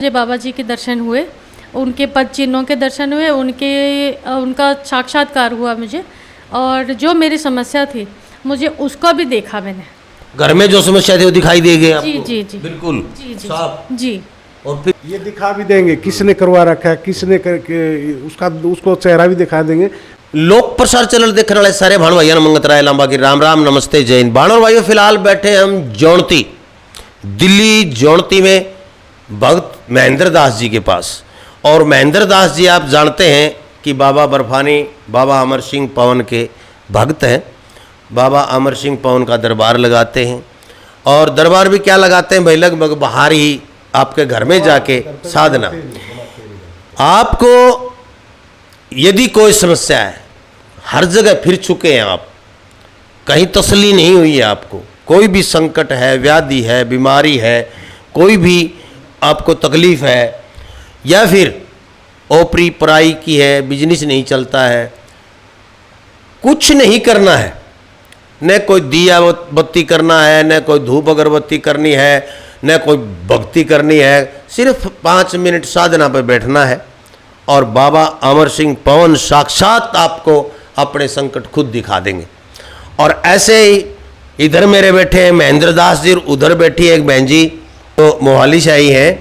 मुझे बाबा जी के दर्शन हुए, उनके पद चिन्हों के दर्शन हुए, उनका साक्षात्कार हुआ मुझे, और जो मेरी समस्या थी मुझे उसको भी देखा मैंने। घर में जो समस्या थी वो दिखाई देगी आपको? जी जी जी बिल्कुल जी जी साफ। जी। और फिर ये दिखा भी देंगे किसने करवा रखा है, किसने करके उसको चेहरा भी दिखा देंगे। लोक प्रसार चैनल देखने वाले सारे भाण भाइयों ने मंगत राय लांबा की राम राम नमस्ते जय हिंद। भाणों भाइयों फिलहाल बैठे हम जौनती, दिल्ली जौनती में भक्त महेंद्र दास जी के पास। और महेंद्र दास जी आप जानते हैं कि बाबा बर्फानी, बाबा अमर सिंह पवन के भक्त हैं। बाबा अमर सिंह पवन का दरबार लगाते हैं, और दरबार भी क्या लगाते हैं भाई, लगभग बाहर ही आपके घर में जाके साधना। आपको यदि कोई समस्या है, हर जगह फिर चुके हैं आप, कहीं तसल्ली नहीं हुई है आपको, कोई भी संकट है, व्याधि है, बीमारी है, कोई भी आपको तकलीफ है, या फिर ओपरी पराई की है, बिजनेस नहीं चलता है, कुछ नहीं करना है, न कोई दिया बत्ती करना है, न कोई धूप अगरबत्ती करनी है, न कोई भक्ति करनी है, सिर्फ 5 मिनट साधना पर बैठना है और बाबा अमर सिंह पवन साक्षात आपको अपने संकट खुद दिखा देंगे। और ऐसे ही इधर मेरे बैठे हैं महेंद्र दास जी, उधर बैठी है एक बहन जी तो मोहाली से आई है,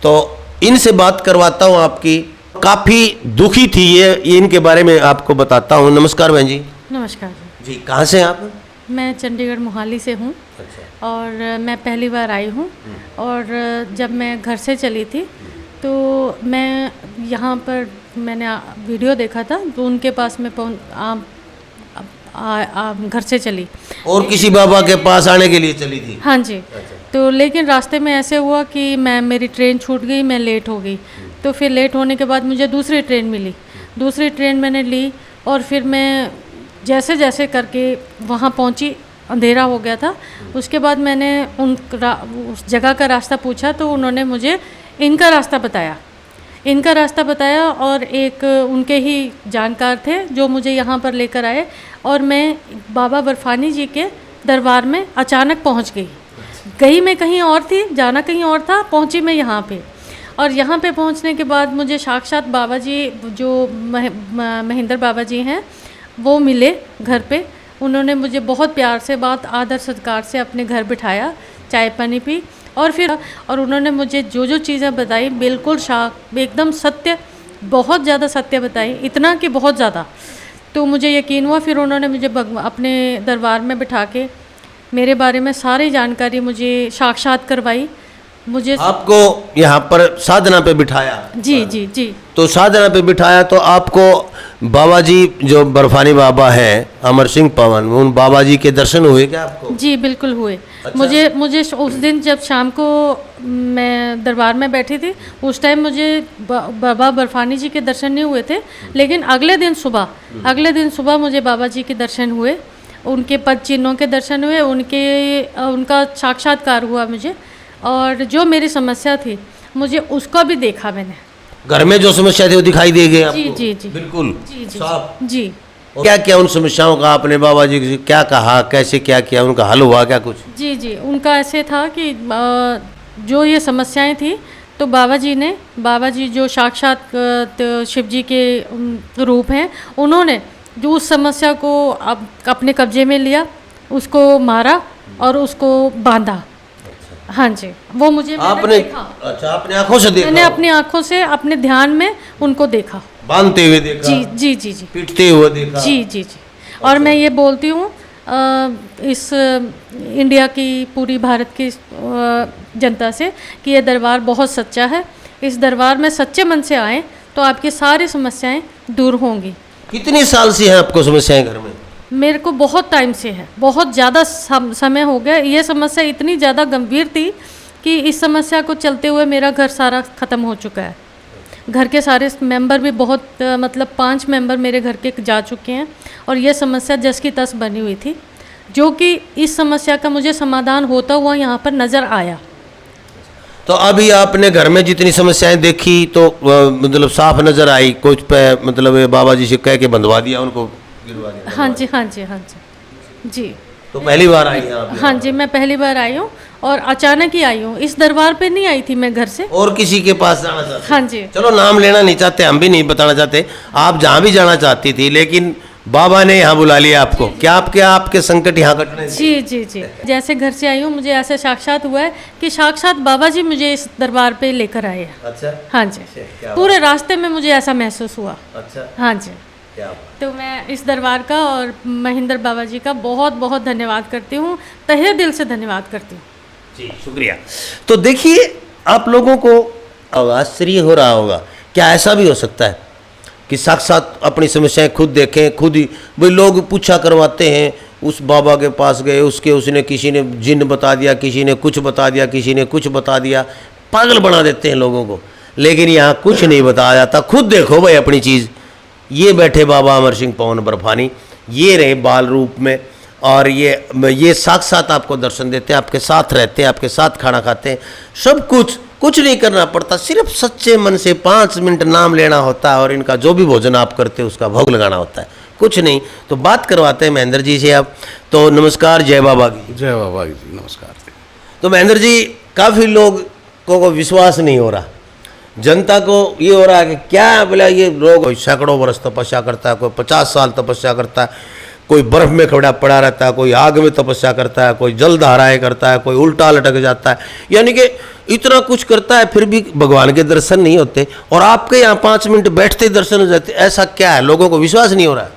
तो इनसे बात करवाता हूँ आपकी। काफ़ी दुखी थी ये इनके बारे में आपको बताता हूँ। नमस्कार बहन जी। नमस्कार जी। जी कहाँ से आप? मैं चंडीगढ़ मोहाली से हूँ। और मैं पहली बार आई हूँ, और जब मैं घर से चली थी तो मैं यहाँ पर मैंने वीडियो देखा था, तो उनके पास में घर से चली। और किसी बाबा के पास आने के लिए चली थी? हाँ जी। तो लेकिन रास्ते में ऐसे हुआ कि मेरी ट्रेन छूट गई, मैं लेट हो गई। तो फिर लेट होने के बाद मुझे दूसरी ट्रेन मिली, दूसरी ट्रेन मैंने ली, और फिर मैं जैसे जैसे करके वहाँ पहुँची, अंधेरा हो गया था। उसके बाद मैंने उस जगह का रास्ता पूछा, तो उन्होंने मुझे इनका रास्ता बताया, और एक उनके ही जानकार थे जो मुझे यहाँ पर लेकर आए, और मैं बाबा बर्फानी जी के दरबार में अचानक पहुँच गई मैं कहीं और थी, जाना कहीं और था, पहुँची मैं यहाँ पे। और यहाँ पे पहुँचने के बाद मुझे साक्षात बाबा जी, जो महेंद्र बाबा जी हैं, वो मिले घर पे। उन्होंने मुझे बहुत प्यार से, बहुत आदर सत्कार से अपने घर बिठाया, चाय पानी पी, और उन्होंने मुझे जो जो चीज़ें बताई बिल्कुल एकदम सत्य, बहुत ज़्यादा सत्य बताई, इतना कि बहुत ज़्यादा। तो मुझे यकीन हुआ। फिर उन्होंने मुझे अपने दरबार में बिठा के मेरे बारे में सारी जानकारी मुझे साक्षात करवाई। मुझे आपको यहाँ पर साधना पे बिठाया? जी जी जी। तो साधना पे बिठाया तो आपको बाबा जी, जो बर्फानी बाबा हैं अमर सिंह पवन, उन बाबा जी के दर्शन हुए क्या आपको? जी बिल्कुल हुए। अच्छा। मुझे उस दिन जब शाम को मैं दरबार में बैठी थी, उस टाइम मुझे बाबा बर्फानी जी के दर्शन नहीं हुए थे, लेकिन अगले दिन सुबह मुझे बाबा जी के दर्शन हुए, उनके पद चिन्हों के दर्शन हुए, उनका साक्षात्कार हुआ मुझे, और जो मेरी समस्या थी मुझे उसको भी देखा मैंने। घर में जो समस्या थी वो दिखाई देगी आपको? जी जी जी बिल्कुल जी जी साफ। जी। और क्या क्या उन समस्याओं का आपने बाबा जी से क्या कहा, कैसे क्या किया, उनका हल हुआ क्या कुछ? जी जी। उनका ऐसे था कि जो ये समस्याएं थी, तो बाबा जी जो साक्षात शिव जी के रूप हैं, उन्होंने जो उस समस्या को अपने कब्जे में लिया, उसको मारा और उसको बांधा। हाँ जी, वो मुझे आपने देखा। अच्छा, अपने आंखों से देखा? मैंने अपनी आंखों से अपने ध्यान में उनको देखा, बांधते हुए देखा? जी जी जी जी। पीटते हुए देखा? जी जी जी। और मैं ये बोलती हूँ इस इंडिया की, पूरी भारत की जनता से कि ये दरबार बहुत सच्चा है। इस दरबार में सच्चे मन से आएँ तो आपकी सारी समस्याएं दूर होंगी। कितने साल से है आपको समस्याएं घर में? मेरे को बहुत टाइम से है, बहुत ज़्यादा समय हो गया। ये समस्या इतनी ज़्यादा गंभीर थी कि इस समस्या को चलते हुए मेरा घर सारा ख़त्म हो चुका है। घर के सारे मेंबर भी बहुत, मतलब 5 मेंबर मेरे घर के जा चुके हैं, और ये समस्या जस की तस बनी हुई थी, जो कि इस समस्या का मुझे समाधान होता हुआ यहाँ पर नज़र आया। तो अभी आपने घर में जितनी समस्याएं देखी तो मतलब साफ नजर आई, कुछ पे मतलब बाबा जी से कह के बंधवा दिया, उनको गिरवा दिया? हाँ जी हाँ जी हाँ जी जी। तो पहली बार आई हैं आप? हाँ जी, मैं पहली बार आई हूँ, और अचानक ही आई हूँ। इस दरबार पे नहीं आई थी मैं घर से। और किसी के पास जाना चाहते? हाँ जी। चलो नाम लेना नहीं चाहते, हम भी नहीं बताना चाहते, आप जहाँ भी जाना चाहती थी, लेकिन बाबा ने यहाँ बुला लिया आपको। क्या आपके संकट यहाँ कटने थे? जी जी जी। जैसे घर से आई हूँ, मुझे ऐसे साक्षात हुआ है कि साक्षात बाबा जी मुझे इस दरबार पे लेकर आए हैं। अच्छा। हाँ जी, क्या पूरे रास्ते में मुझे ऐसा महसूस हुआ। अच्छा। हाँ जी। क्या तो मैं इस दरबार का और महेंद्र बाबा जी का बहुत बहुत धन्यवाद करती हूँ, तहे दिल से धन्यवाद करती हूँ। जी, शुक्रिया। तो देखिए, आप लोगों को आश्चर्य हो रहा होगा, क्या ऐसा भी हो सकता है कि साक्षात अपनी समस्याएं खुद देखें, खुद ही? भाई लोग पूछा करवाते हैं, उस बाबा के पास गए, उसने किसी ने जिन्न बता दिया, किसी ने कुछ बता दिया, किसी ने कुछ बता दिया, पागल बना देते हैं लोगों को। लेकिन यहाँ कुछ नहीं बताया जाता। खुद देखो भाई अपनी चीज़। ये बैठे बाबा अमर सिंह पवन बर्फानी, ये रहे बाल रूप में, और ये साक्षात आपको दर्शन देते हैं, आपके साथ रहते हैं, आपके साथ खाना खाते हैं, सब कुछ नहीं करना पड़ता, सिर्फ सच्चे मन से 5 मिनट नाम लेना होता है और इनका जो भी भोजन आप करते हैं उसका भोग लगाना होता है, कुछ नहीं। तो बात करवाते हैं महेंद्र जी से आप। तो नमस्कार, जय बाबा की। जय बाबा जी, नमस्कार। तो महेंद्र जी, काफ़ी लोगों को विश्वास नहीं हो रहा, जनता को ये हो रहा है कि क्या बोला ये लोग, कोई सैकड़ों वर्ष तपस्या करता है, कोई 50 साल तपस्या करता है, कोई बर्फ में खड़ा पड़ा रहता है, कोई आग में तपस्या करता है, कोई जल धाराएं करता है, कोई उल्टा लटक जाता है, यानी कि इतना कुछ करता है, फिर भी भगवान के दर्शन नहीं होते। और आपके यहाँ 5 मिनट बैठते ही दर्शन हो जाते। ऐसा क्या है, लोगों को विश्वास नहीं हो रहा है?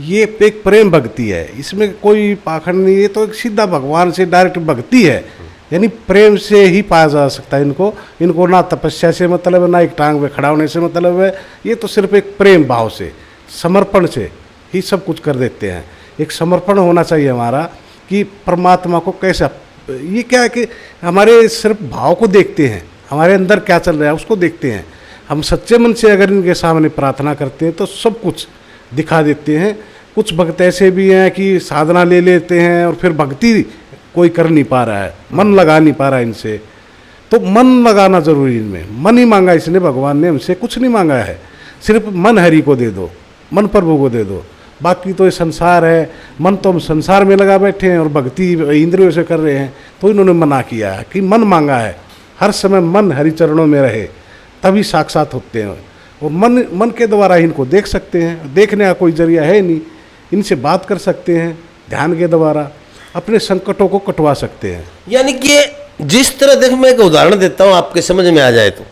ये एक प्रेम भक्ति है, इसमें कोई पाखंड नहीं है, तो एक सीधा भगवान से डायरेक्ट भक्ति है, यानी प्रेम से ही पाया जा सकता है इनको ना तपस्या से मतलब है, ना एक टांग में खड़ा होने से मतलब है। ये तो सिर्फ एक प्रेम भाव से, समर्पण से ही सब कुछ कर देते हैं। एक समर्पण होना चाहिए हमारा कि परमात्मा को कैसा, ये क्या है कि हमारे सिर्फ भाव को देखते हैं, हमारे अंदर क्या चल रहा है उसको देखते हैं। हम सच्चे मन से अगर इनके सामने प्रार्थना करते हैं तो सब कुछ दिखा देते हैं। कुछ भक्त ऐसे भी हैं कि साधना ले लेते हैं और फिर भक्ति कोई कर नहीं पा रहा है, मन लगा नहीं पा रहा है इनसे। तो मन लगाना जरूरी, इनमें मन ही मांगा इसने, भगवान ने हमसे कुछ नहीं मांगा है, सिर्फ मन हरि को दे दो, मन प्रभु को दे दो। बाकी तो ये संसार है, मन तो हम संसार में लगा बैठे हैं और भक्ति इंद्रियों से कर रहे हैं। तो इन्होंने मना किया है कि मन मांगा है, हर समय मन हरि चरणों में रहे, तभी साक्षात होते हैं। और मन के द्वारा ही इनको देख सकते हैं, देखने का कोई जरिया है नहीं। इनसे बात कर सकते हैं, ध्यान के द्वारा अपने संकटों को कटवा सकते हैं। यानी कि जिस तरह, देख मैं एक उदाहरण देता हूँ आपके समझ में आ जाए तो,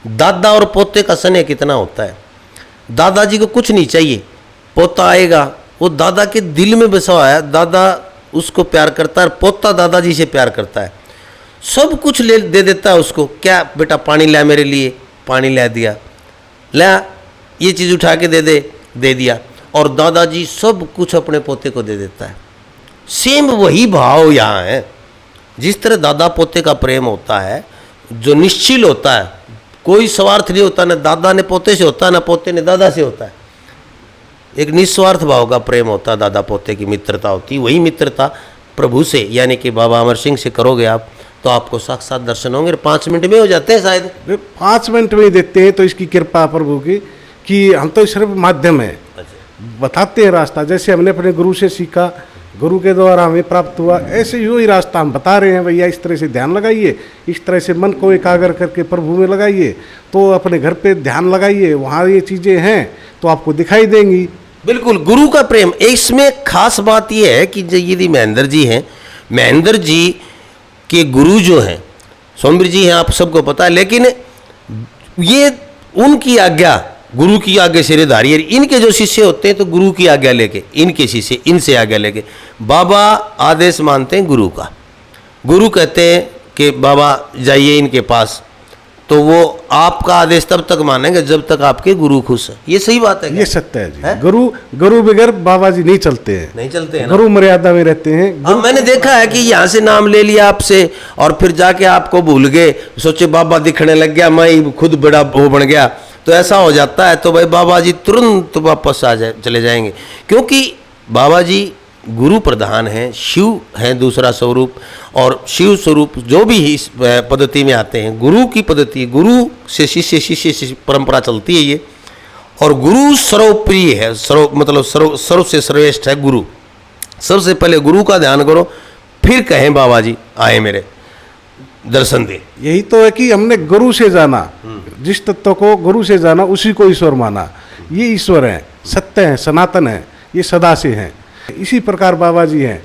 दादा और पोते का स्नेह कितना होता है। दादाजी को कुछ नहीं चाहिए, पोता आएगा, वो दादा के दिल में बसा हुआ है, दादा उसको प्यार करता है, पोता दादाजी से प्यार करता है, सब कुछ दे देता है उसको। क्या बेटा पानी ला मेरे लिए, पानी ला दिया, ला ये चीज़ उठा के दे दिया। और दादाजी सब कुछ अपने पोते को दे देता है। सेम वही भाव यहाँ है। जिस तरह दादा पोते का प्रेम होता है, जो निश्चिल होता है, कोई स्वार्थ नहीं होता, ना दादा ने पोते से होता है, ना पोते ने दादा से होता है। एक निस्वार्थ भाव का प्रेम होता है, दादा पोते की मित्रता होती है। वही मित्रता प्रभु से, यानी कि बाबा अमर सिंह से करोगे आप, तो आपको साक्षात दर्शन होंगे। 5 मिनट में हो जाते हैं शायद। 5 मिनट में ही देते हैं, तो इसकी कृपा प्रभु की कि हम तो सिर्फ माध्यम है, बताते हैं रास्ता। जैसे हमने अपने गुरु से सीखा, गुरु के द्वारा हमें प्राप्त हुआ, ऐसे ही रास्ता हम बता रहे हैं। भैया इस तरह से ध्यान लगाइए, इस तरह से मन को एकाग्र करके प्रभु में लगाइए, तो अपने घर पे ध्यान लगाइए, वहाँ ये चीज़ें हैं तो आपको दिखाई देंगी। बिल्कुल, गुरु का प्रेम। इसमें खास बात यह है कि यदि महेंद्र जी हैं, महेंद्र जी के गुरु जो हैं सोमवीर जी हैं, आप सबको पता है, लेकिन ये उनकी आज्ञा, गुरु की आज्ञा सिरेधारी है। इनके जो शिष्य होते हैं तो गुरु की आज्ञा लेके, इनके शिष्य इनसे आज्ञा लेके, बाबा आदेश मानते हैं गुरु का। गुरु कहते हैं कि बाबा जाइए इनके पास, तो वो आपका आदेश तब तक मानेंगे जब तक आपके गुरु खुश है। ये सही बात है क्या? ये सत्य है जी है? गुरु बगैर बाबा जी नहीं चलते हैं, नहीं चलते हैं, गुरु मर्यादा में रहते हैं। हाँ, मैंने देखा है कि यहाँ से नाम ले लिया आपसे और फिर जाके आपको भूल गए, सोचे बाबा दिखने लग गया, मैं खुद बड़ा वो बन गया, तो ऐसा हो जाता है। तो भाई बाबा जी तुरंत वापस चले जाएंगे, क्योंकि बाबा जी गुरु प्रधान हैं, शिव हैं दूसरा स्वरूप, और शिव स्वरूप जो भी इस पद्धति में आते हैं, गुरु की पद्धति, गुरु से शिष्य, शिष्य से परंपरा चलती है ये। और गुरु सर्वप्रिय है, सर्व से श्रेष्ठ है गुरु। सबसे पहले गुरु का ध्यान करो, फिर कहें बाबा जी आए मेरे। दर्शन दे। यही तो है कि हमने गुरु से जाना, जिस तत्व को गुरु से जाना उसी को ईश्वर माना। ये ईश्वर है, सत्य है, सनातन है, ये सदा से हैं। इसी प्रकार बाबा जी हैं।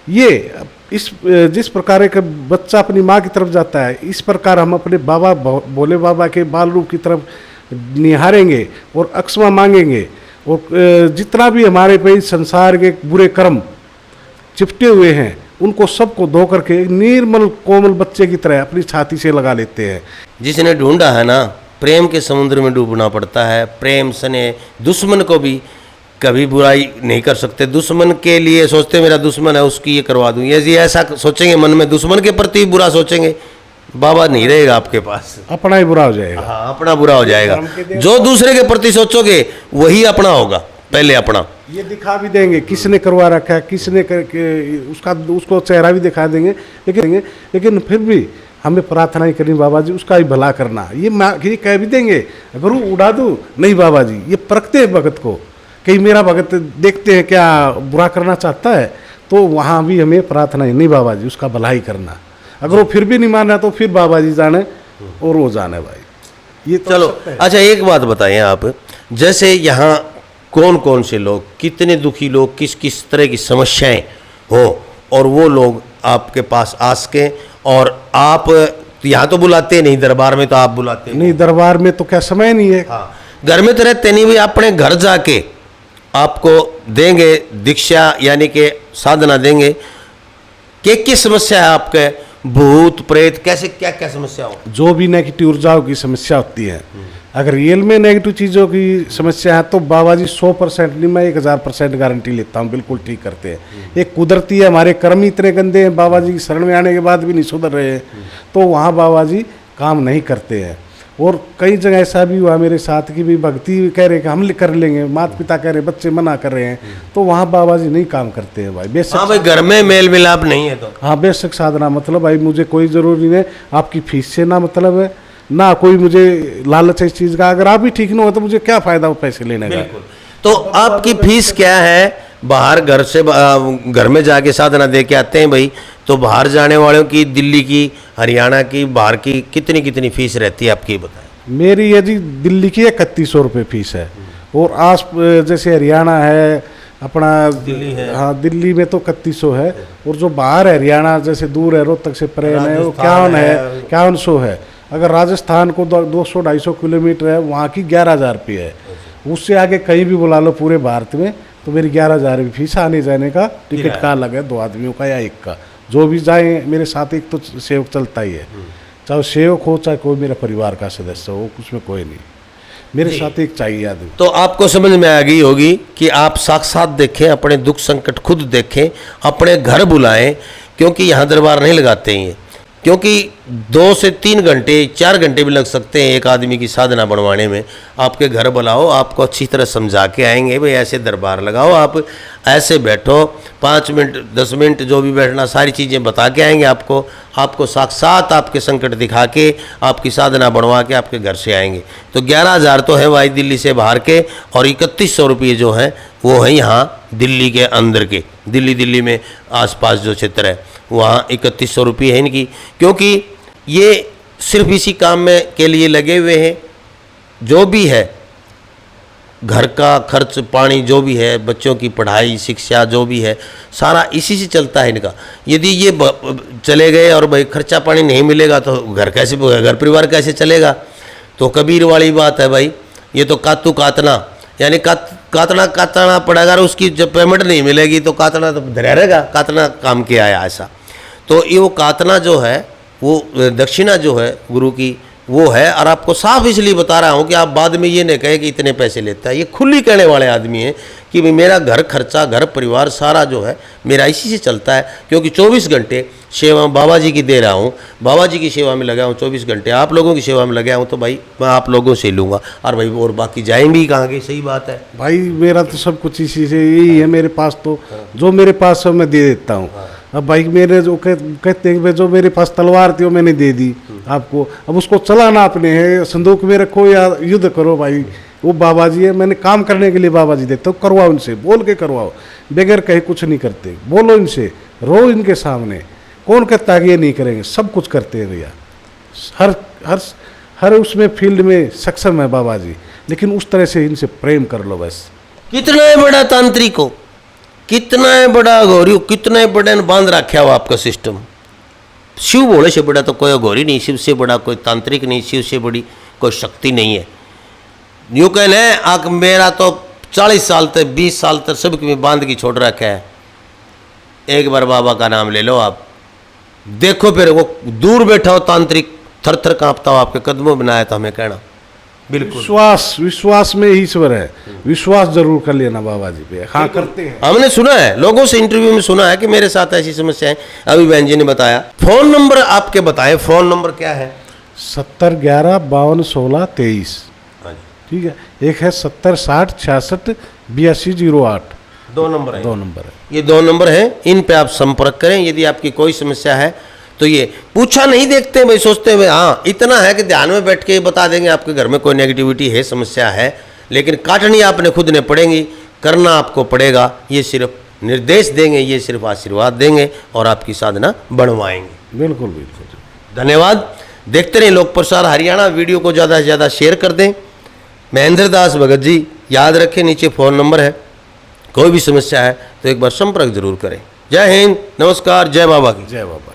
ये जिस प्रकार एक बच्चा अपनी माँ की तरफ जाता है, इस प्रकार हम अपने बाबा भोले बाबा के बाल रूप की तरफ निहारेंगे और अक्षमा मांगेंगे। और जितना भी हमारे पे इस संसार के बुरे कर्म चिपटे हुए हैं उनको सबको धो करके निर्मल कोमल बच्चे की तरह अपनी छाती से लगा लेते हैं। जिसने ढूंढा है ना, प्रेम के समुद्र में डूबना पड़ता है। प्रेम सने दुश्मन को भी कभी बुराई नहीं कर सकते। दुश्मन के लिए सोचते मेरा दुश्मन है उसकी ये करवा दूँ, ये ऐसा सोचेंगे मन में, दुश्मन के प्रति बुरा सोचेंगे, बाबा नहीं रहेगा आपके पास, अपना ही बुरा हो जाएगा। हाँ, अपना बुरा हो जाएगा। जो दूसरे के प्रति सोचोगे वही अपना होगा, पहले अपना। ये दिखा भी देंगे किसने करवा रखा है, किसने करके उसको चेहरा भी दिखा देंगे, लेकिन फिर भी हमें प्रार्थना ही करनी बाबा जी उसका ही भला करना। ये कह भी देंगे गुरु उड़ा दूँ, नहीं बाबा जी ये परखते हैं भगत को, कहीं मेरा भगत देखते हैं क्या बुरा करना चाहता है, तो वहाँ भी हमें प्रार्थना ही, नहीं बाबा जी उसका भला ही करना। अगर वो फिर भी नहीं माना तो फिर बाबा जी जाने और वो जाने भाई। ये तो चलो अच्छा एक बात बताइए आप, जैसे यहाँ कौन कौन से लोग, कितने दुखी लोग, किस किस तरह की समस्याएं हो, और वो लोग आपके पास आ सके, और आप यहाँ तो बुलाते नहीं, दरबार में तो आप बुलाते नहीं, दरबार में तो क्या समय नहीं है। हाँ, घर में तो रहते नहीं, भाई अपने घर जाके आपको देंगे दीक्षा, यानी कि साधना देंगे। किस समस्या है आपके, भूत प्रेत कैसे क्या क्या समस्या हो, जो भी नेगेटिव ऊर्जाओं की समस्या होती है, अगर रियल में नेगेटिव चीज़ों की समस्या है तो बाबा जी 100% नहीं, मैं 1000% गारंटी लेता हूँ, बिल्कुल ठीक करते हैं। एक कुदरती है, हमारे कर्म ही इतने गंदे हैं, बाबा जी की शरण में आने के बाद भी नहीं सुधर रहे हैं, तो वहाँ बाबा जी काम नहीं करते हैं। और कई जगह ऐसा भी हुआ मेरे साथ कि भी भक्ति कह रहे कि हम कर लेंगे, माता पिता कह रहे, बच्चे मना कर रहे हैं, तो वहाँ बाबा जी नहीं काम करते हैं भाई। बेशक हाँ भाई, घर में मेल मिलाप नहीं है तो हाँ, बेशक साधना मतलब भाई मुझे कोई ज़रूरी नहीं, आपकी फीस से ना मतलब है, ना कोई मुझे लालच है इस चीज़ का। अगर आप भी ठीक ना हो तो मुझे क्या फ़ायदा वो पैसे लेने का। तो आपकी फीस क्या है? बाहर घर से घर में जाके साधना दे के आते हैं भाई, तो बाहर जाने वालों की, दिल्ली की, हरियाणा की, बाहर की कितनी कितनी फीस रहती है आपकी, बताएं। मेरी यदि दिल्ली की 3100 रुपये फीस है, और जैसे हरियाणा है अपना, दिल्ली है, हाँ दिल्ली में तो 3100 है, और जो बाहर है हरियाणा जैसे दूर है, रोहतक से परे है, वो 5100 है। अगर राजस्थान को 200-250 किलोमीटर है, वहाँ की 11,000 रुपये है। उससे आगे कहीं भी बुला लो पूरे भारत में तो मेरी 11,000 रुपये फीस, आने जाने का टिकट का अलग है, 2 आदमियों का या 1 का, जो भी जाए मेरे साथ एक तो सेवक चलता ही है, चाहे सेवक हो चाहे कोई मेरा परिवार का सदस्य हो, उसमें कोई नहीं, मेरे साथ एक चाहिए आदमी। तो आपको समझ में आ गई होगी कि आप साक्षात देखें, अपने दुख संकट खुद देखें, अपने घर बुलाएं, क्योंकि यहाँ दरबार नहीं लगाते हैं, क्योंकि 2 से 3 घंटे 4 घंटे भी लग सकते हैं एक आदमी की साधना बनवाने में। आपके घर बुलाओ, आपको अच्छी तरह समझा के आएंगे, भाई ऐसे दरबार लगाओ, आप ऐसे बैठो, 5 मिनट 10 मिनट जो भी बैठना, सारी चीज़ें बता के आएंगे आपको साक्षात आपके संकट दिखा के, आपकी साधना बनवा के आपके घर से आएंगे। तो 11,000 तो है भाई दिल्ली से बाहर के, और 3100 रुपये जो हैं वो है यहाँ दिल्ली के अंदर के, दिल्ली में आसपास जो क्षेत्र है वहाँ 3100 रुपये है इनकी, क्योंकि ये सिर्फ इसी काम में के लिए लगे हुए हैं। जो भी है घर का खर्च पानी, जो भी है बच्चों की पढ़ाई शिक्षा, जो भी है सारा इसी से चलता है इनका। यदि ये चले गए और भाई खर्चा पानी नहीं मिलेगा तो घर परिवार कैसे चलेगा? तो कबीर वाली बात है भाई, ये तो कातू कातना, यानी कातना पड़ेगा, और उसकी जब पेमेंट नहीं मिलेगी तो कातना तो धरा रहेगा, कातना काम किया है ऐसा। तो ये वो कातना जो है, वो दक्षिणा जो है गुरु की वो है। और आपको साफ इसलिए बता रहा हूँ कि आप बाद में ये नहीं कहे कि इतने पैसे लेता है। ये खुली कहने वाले आदमी हैं कि भाई मेरा घर खर्चा, घर परिवार सारा जो है मेरा इसी से चलता है, क्योंकि 24 घंटे सेवा बाबा जी की दे रहा हूँ, बाबा जी की सेवा में लगा हूँ, 24 घंटे आप लोगों की सेवा में लगा हूँ, तो भाई मैं आप लोगों से लूँगा, और भाई और बाकी जाएँ भी कहाँ की। सही बात है भाई, मेरा तो सब कुछ इसी से यही है मेरे पास, तो जो मेरे पास सब मैं दे देता हूँ। अब भाई मेरे जो कहते हैं जो मेरे पास तलवार थी वो मैंने दे दी आपको, अब उसको चलाना आपने है, संदूक में रखो या युद्ध करो भाई, वो बाबा जी है, मैंने काम करने के लिए बाबा जी देते हो, करवाओ इनसे, बोल के करवाओ, बगैर कहे कुछ नहीं करते, बोलो इनसे, रो इनके सामने, कौन कहता है कि ये नहीं करेंगे, सब कुछ करते हैं भैया, हर हर हर उसमें फील्ड में सक्षम है बाबा जी, लेकिन उस तरह से इनसे प्रेम कर लो बस। कितना है बड़ा तांत्रिक हो, कितना है बड़ा अघोरी हो, कितना है बड़ा बांध रखा हो आपका सिस्टम। शिव भोले से बड़ा तो कोई अघोरी नहीं, शिव से बड़ा कोई तांत्रिक नहीं, शिव से बड़ी कोई शक्ति नहीं है। यूँ कहना है आक मेरा तो 40 साल तक 20 साल तक सबके में बांध की छोड़ रखा है। एक बार बाबा का नाम ले लो आप, देखो फिर वो दूर बैठा हो तांत्रिक थर थर कांपता हो आपके कदमों बनाया था हमें कहना। बिल्कुल विश्वास में ही ईश्वर है, विश्वास जरूर कर लेना बाबा जी पे। हाँ करते हैं, हमने सुना है, लोगों से इंटरव्यू में सुना है कि मेरे साथ ऐसी समस्या है। अभी बहन जी ने बताया। फोन नंबर आपके बताएं, फोन नंबर क्या है? 70 11 52 16 23, ठीक है। एक है 70 60 66 82 08, 2 नंबर है। 2 नंबर है, ये 2 नंबर हैं, इन पे आप संपर्क करें। यदि आपकी कोई समस्या है तो ये पूछा नहीं देखते भाई, सोचते हैं हाँ इतना है कि ध्यान में बैठ के ये बता देंगे आपके घर में कोई नेगेटिविटी है, समस्या है, लेकिन काटनी आपने खुद ने पड़ेंगी, करना आपको पड़ेगा। ये सिर्फ निर्देश देंगे, ये सिर्फ आशीर्वाद देंगे और आपकी साधना बढ़वाएंगे। बिल्कुल बिल्कुल। धन्यवाद। देखते रहें लोक प्रसार हरियाणा। वीडियो को ज़्यादा से ज़्यादा शेयर कर दें। महेंद्र दास भगत जी, याद रखें नीचे फ़ोन नंबर है, कोई भी समस्या है तो एक बार संपर्क जरूर करें। जय हिंद, नमस्कार, जय बाबा की। जय बाबा।